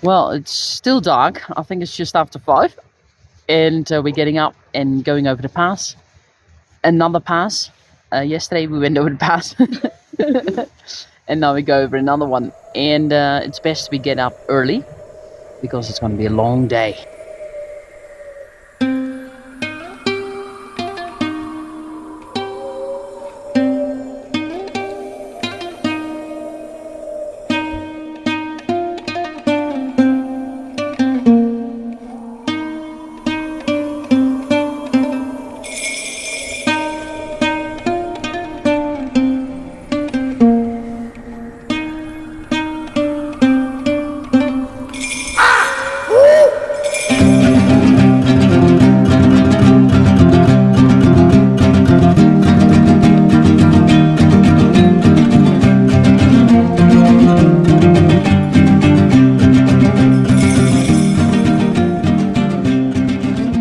Well, it's still dark. I think it's just after 5. And we're getting up and going over the pass. Another pass. Yesterday we went over the pass. And now we go over another one. And it's best we get up early because it's going to be a long day.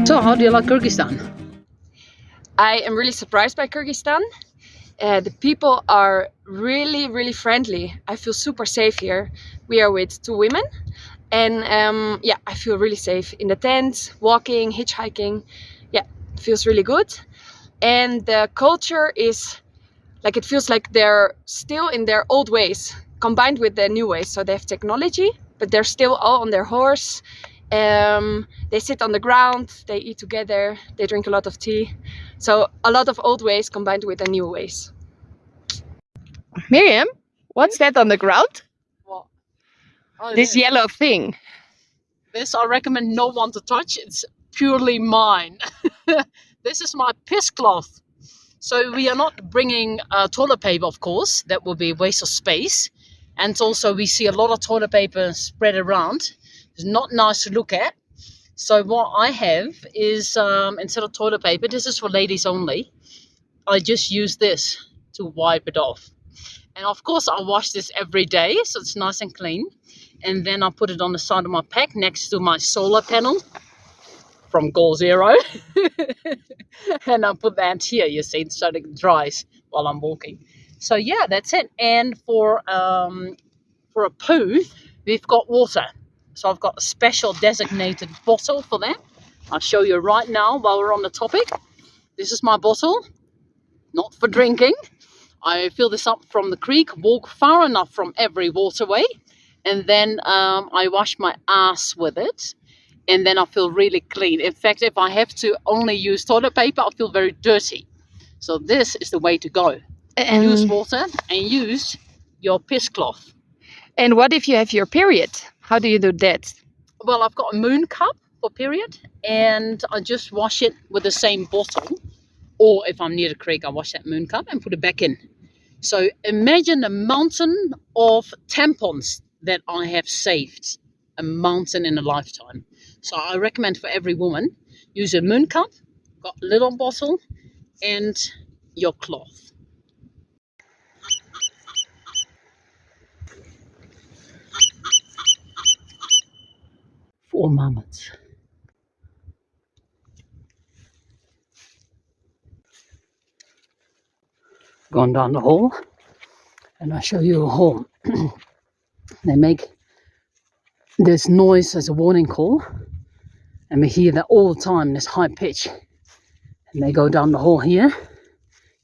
So, how do you like Kyrgyzstan? I am really surprised by Kyrgyzstan. The people are really friendly. I feel super safe here. We are with 2 women and yeah, I feel really safe in the tent, walking, hitchhiking. Yeah, it feels really good. And the culture is like, it feels like they're still in their old ways combined with their new ways. So they have technology, but they're still all on their horse. They sit on the ground, they eat together, they drink a lot of tea. So a lot of old ways combined with the new ways. Miriam, what's that on the ground? Well, oh, This yellow thing. This I recommend no one to touch. It's purely mine. This is my piss cloth. So we are not bringing toilet paper, of course. That would be a waste of space. And also we see a lot of toilet paper spread around. It's not nice to look at. So what I have is, instead of toilet paper, this is for ladies only. I just use this to wipe it off. And of course I wash this every day, so it's nice and clean. And then I put it on the side of my pack next to my solar panel from Goal Zero. And I put that here, you see, so it dries while I'm walking. So yeah, that's it. And for a poo, we've got water. So I've got a special designated bottle for that. I'll show you right now while we're on the topic. This is my bottle, not for drinking. I fill this up from the creek, walk far enough from every waterway, and then I wash my ass with it, and then I feel really clean. In fact, if I have to only use toilet paper, I feel very dirty. So this is the way to go. Use water and use your piss cloth. And what if you have your period? How do you do that? Well, I've got a moon cup for period, and I just wash it with the same bottle. Or if I'm near the creek, I wash that moon cup and put it back in. So imagine a mountain of tampons that I have saved. A mountain in a lifetime. So I recommend for every woman, use a moon cup, got a little bottle, and your cloth. Four moments. Gone down the hall, and I'll show you a hall. They make this noise as a warning call, and we hear that all the time, this high pitch. And they go down the hall here.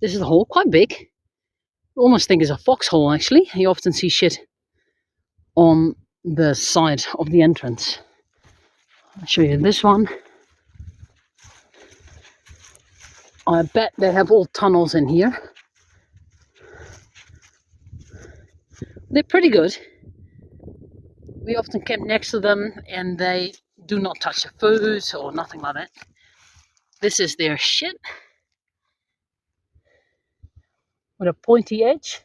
This is the hall, quite big. I almost think it's a foxhole actually. You often see shit on the side of the entrance. I'll show you this one. I bet they have all tunnels in here. They're pretty good. We often camp next to them and they do not touch the food or nothing like that. This is their shit. With a pointy edge.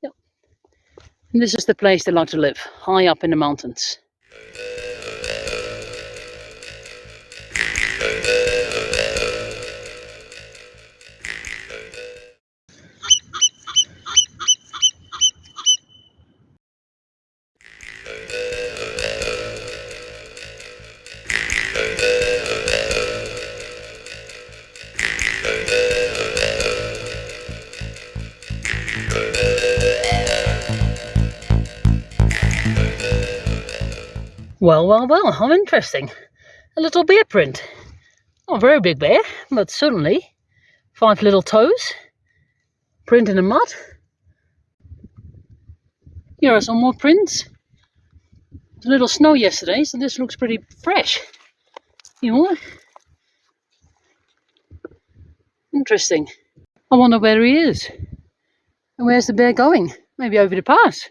Yep. And this is the place they like to live, high up in the mountains. Well, well, well, how interesting. A little bear print. Not a very big bear, but certainly 5 little toes. Print in the mud. Here are some more prints. There's a little snow yesterday, so this looks pretty fresh. You know what? Interesting. I wonder where he is. And where's the bear going? Maybe over the pass.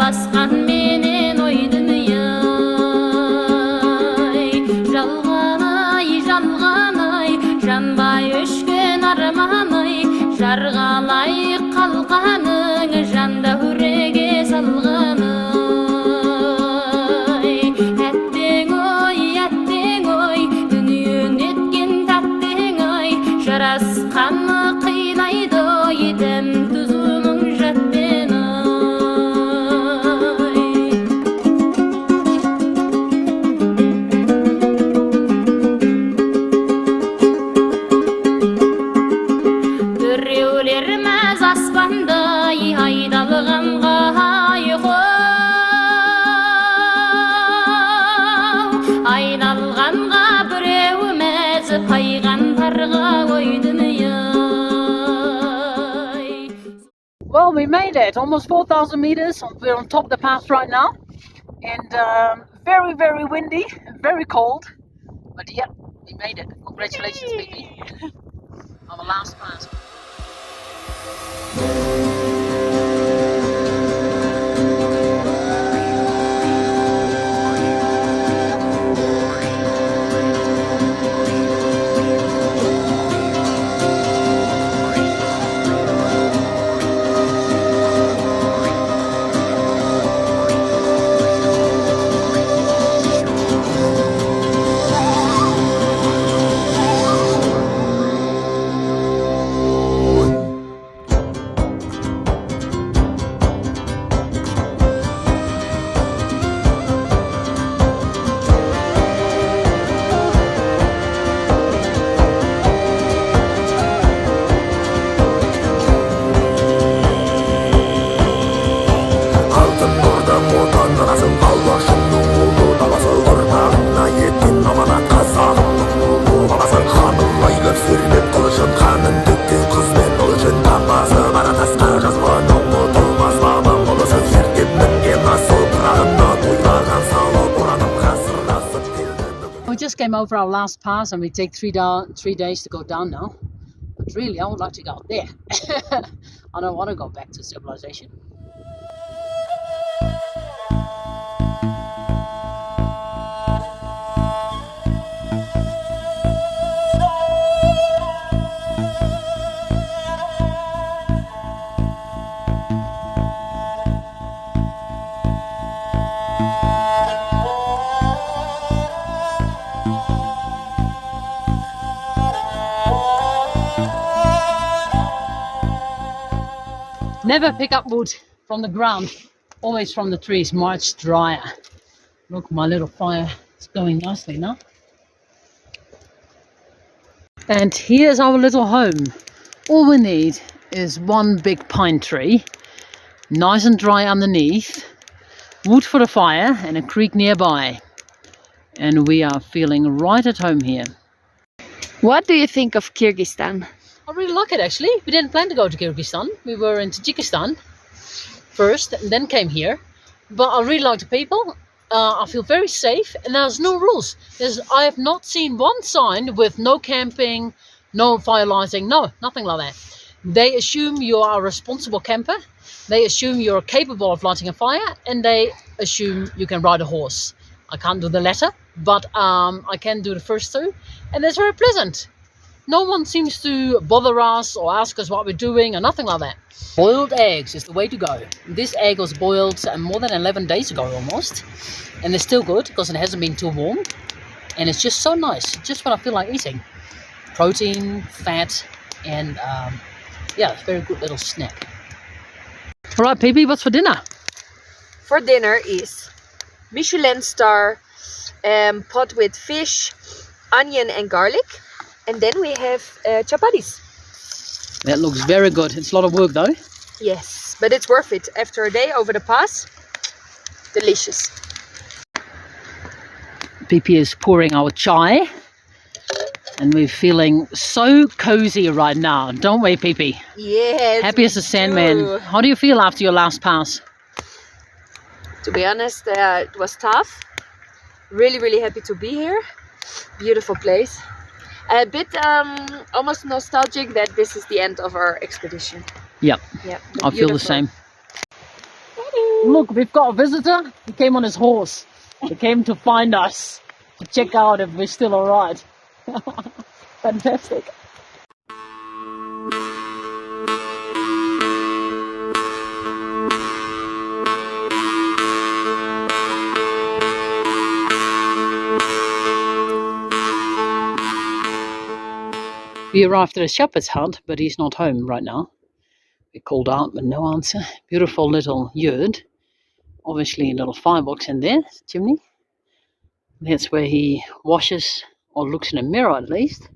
Baskan menen oydunuyay Jalganay Janbay öşkön armanay Jargalay kalganın Janda hürege salganay Ettin oy Dünüyün etkin tattın oy Jaraskanı kıynaydı Yedem tuzunun jatten Well, we made it. Almost 4,000 meters. We're on top of the pass right now. And very, very windy. Very cold. But yeah, we made it. Congratulations, baby. On the last pass. We just came over our last pass and we take 3 days to go down now. But really, I would like to go out there. I don't want to go back to civilization. Never pick up wood from the ground, always from the trees, much drier. Look, my little fire is going nicely now. And here's our little home. All we need is one big pine tree, nice and dry underneath, wood for the fire and a creek nearby. And we are feeling right at home here. What do you think of Kyrgyzstan? I really like it actually. We didn't plan to go to Kyrgyzstan. We were in Tajikistan first and then came here. But I really like the people. I feel very safe and there's no rules. I have not seen one sign with no camping, no fire lighting, no, nothing like that. They assume you are a responsible camper. They assume you're capable of lighting a fire and they assume you can ride a horse. I can't do the latter, but I can do the first two and that's very pleasant. No one seems to bother us or ask us what we're doing or nothing like that. Boiled eggs is the way to go. This egg was boiled more than 11 days ago almost. And it's still good because it hasn't been too warm. And it's just so nice. Just what I feel like eating. Protein, fat, and yeah, very good little snack. All right, Phoebe, what's for dinner? For dinner is Michelin star pot with fish, onion and garlic. And then we have chapatis. That looks very good. It's a lot of work though. Yes, but it's worth it. After a day over the pass, delicious. PP is pouring our chai. And we're feeling so cozy right now, don't we, PP? Yes. Happy as a Sandman. do. How do you feel after your last pass? To be honest, it was tough. Really, really happy to be here. Beautiful place. A bit almost nostalgic that this is the end of our expedition. Yep, Yeah, I feel the same. Look, we've got a visitor. He came on his horse. He came to find us, to check out if we're still alright. Fantastic. We arrived at a shepherd's hut, but he's not home right now. We called out, but no answer. Beautiful little yurt. Obviously a little firebox in there, chimney. That's where he washes, or looks in a mirror at least.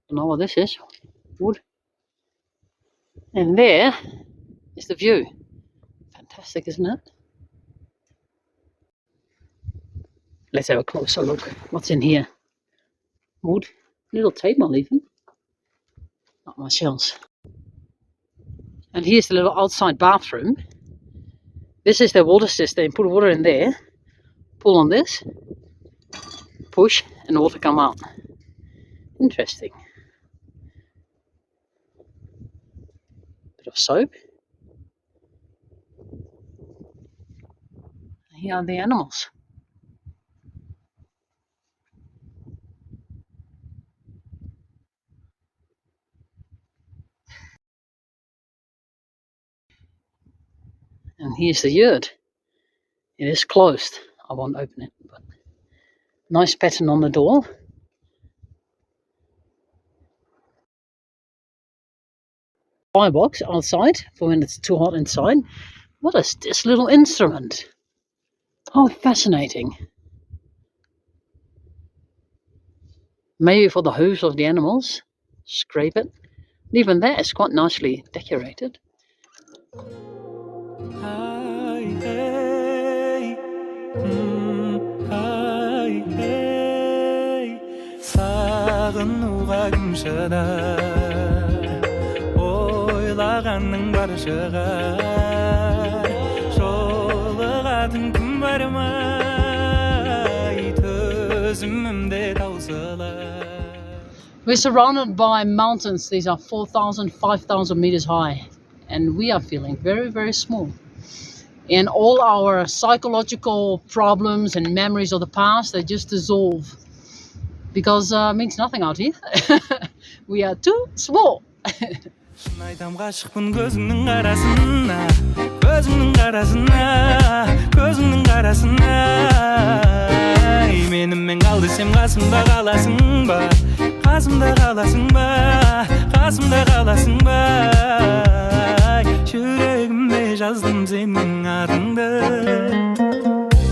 Don't know what this is. Wood. And there is the view. Fantastic, isn't it? Let's have a closer look. What's in here? Wood. Little table even. Not much else. And here's the little outside bathroom. This is the water system. Put water in there. Pull on this. Push and water come out. Interesting. Bit of soap. Here are the animals. And here's the yurt. It is closed. I won't open it, but nice pattern on the door. Firebox outside for when it's too hot inside. What is this little instrument? How fascinating. Maybe for the hooves of the animals. Scrape it. And even that is quite nicely decorated. сағынуға кім шыдар ойлағанның бары шығар жолығатын күн бар ма төзімімде таусылар. We're surrounded by mountains. These are 4,000, 5,000 meters high. And we are feeling very, very small. And all our psychological problems and memories of the past, they just dissolve. Because it means nothing out here. We are too small. Шын айтам ғашықпын көзіңнің қарасына, көзіңнің қарасына, көзіңнің қарасына. Менімен қал десем қасымда қаласың ба, қасымда қаласың ба, қасымда қаласың ба. Жүрегіме жаздым сенің атыңды,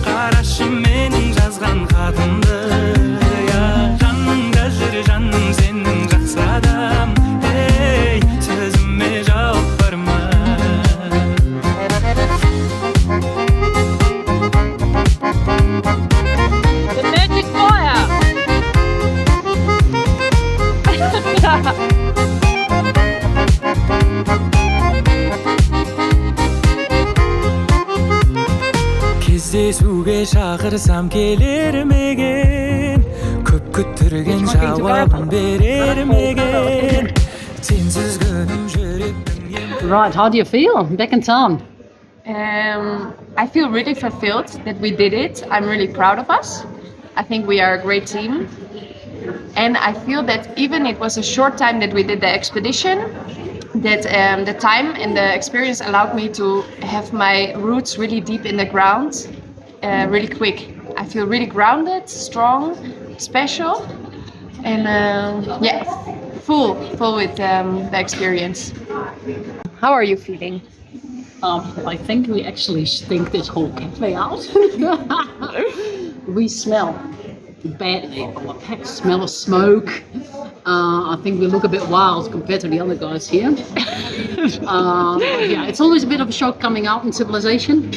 қарашы менің жазған хатымды. Жаныңда жүр жаным сенің жақсы адам. Sözüme cevap verme. The magic fire! Кездесуге шақырсам келер меген, көп күттірген жауабын берер меген. Right, how do you feel back in town? I feel really fulfilled that we did it. I'm really proud of us. I think we are a great team. And I feel that even it was a short time that we did the expedition, that the time and the experience allowed me to have my roots really deep in the ground, really quick. I feel really grounded, strong, special, and full with the experience. How are you feeling? I think we actually stink this whole cafe out. We smell badly. Our packs smell of smoke. I think we look a bit wild compared to the other guys here. Yeah, it's always a bit of a shock coming out in civilization.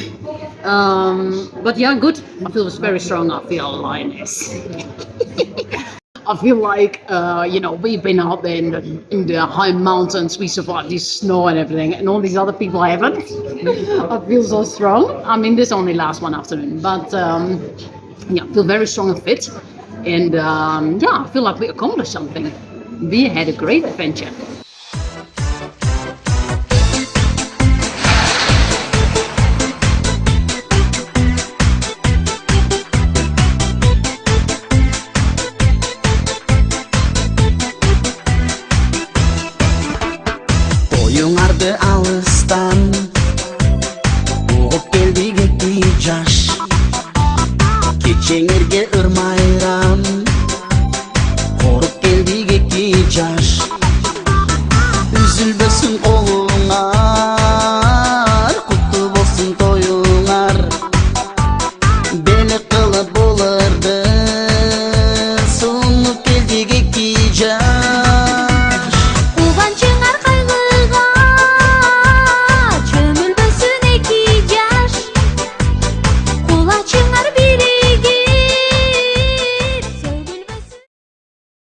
But yeah, good. I feel it's very strong. I feel a lioness. I feel like, we've been out there in the high mountains, we survived the snow and everything, and all these other people haven't. I feel so strong. I mean, this only lasts one afternoon, but I feel very strong and fit. And I feel like we accomplished something. We had a great adventure.